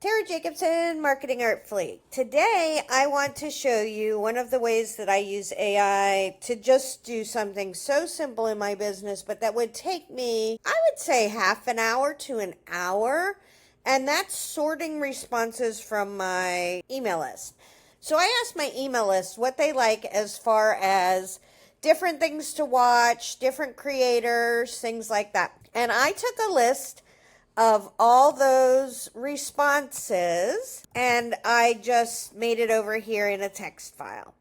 Tara Jacobson, Marketing Artfully. Today, I want to show you one of the ways that I use AI to just do something so simple in my business, but that would take me, I would say, half an hour to an hour, and that's sorting responses from my email list. So I asked my email list what they like as far as different things to watch, different creators, things like that. And I took a list of all those responses and I just made it over here in a text file.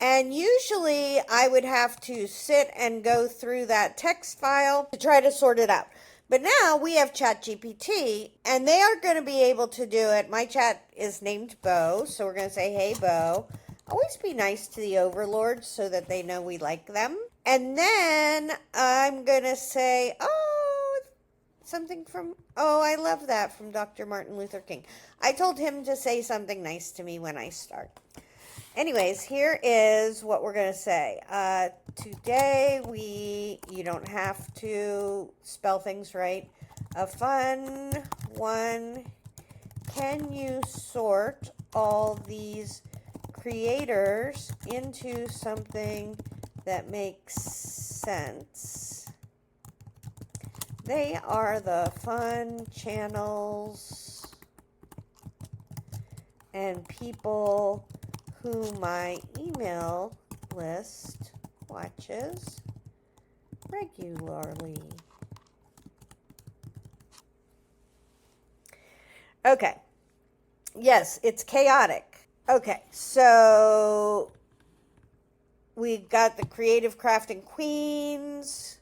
And usually I would have to sit and go through that text file to try to sort it out. But now we have ChatGPT and they are going to be able to do it. My chat is named Bo, so we're going to say, hey, Bo. Always be nice to the overlords so that they know we like them. And then I'm going to say, something from, I love that, from Dr. Martin Luther King. I told him to say something nice to me when I start. Anyways, here is what we're going to say. Today you don't have to spell things right. A fun one. Can you sort all these creators into something that makes sense? They are the fun channels and people who my email list watches regularly. Okay. Yes, it's chaotic. Okay, so we got the creative crafting queens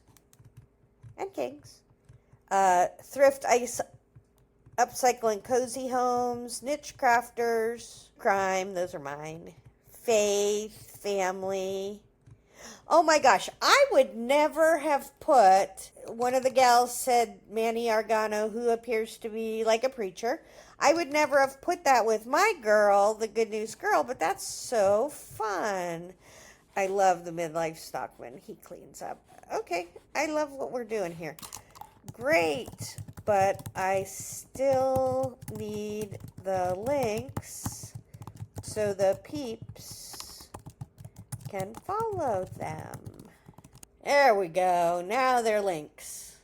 and kings. Thrift, ice, upcycling, cozy homes, niche crafters, crime, those are mine, faith, family. Oh my gosh, I would never have put, one of the gals said Manny Argano, who appears to be like a preacher. I would never have put that with my girl, the Good News Girl, but that's so fun. I love the midlife stockman. He cleans up. Okay, I love what we're doing here. Great, but I still need the links so the peeps can follow them. There we go. Now they're links.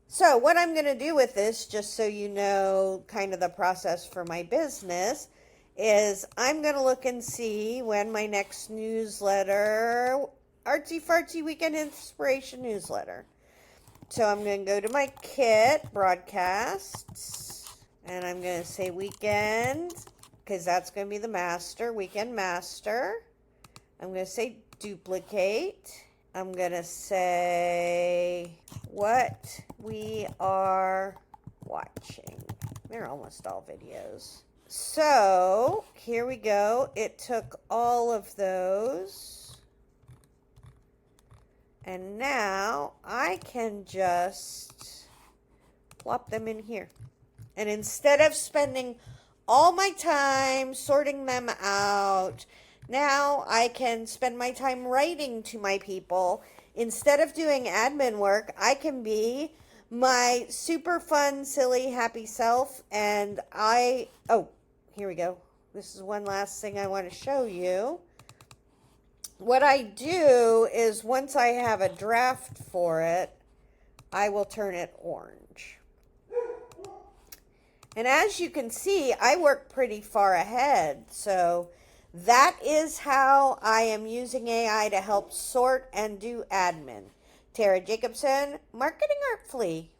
So what I'm going to do with this, just so you know kind of the process for my business, is I'm going to look and see when my next newsletter, Artsy Fartsy Weekend Inspiration newsletter. So I'm going to go to my kit, broadcasts, and I'm going to say weekend, because that's going to be the master, weekend master. I'm going to say duplicate. I'm going to say what we are watching. They're almost all videos. So here we go. It took all of those. And now I can just plop them in here. And instead of spending all my time sorting them out, now I can spend my time writing to my people. Instead of doing admin work, I can be my super fun, silly, happy self. And here we go. This is one last thing I want to show you. What I do is once I have a draft for it, I will turn it orange. And as you can see, I work pretty far ahead. So that is how I am using AI to help sort and do admin. Tara Jacobson, Marketing Artfully.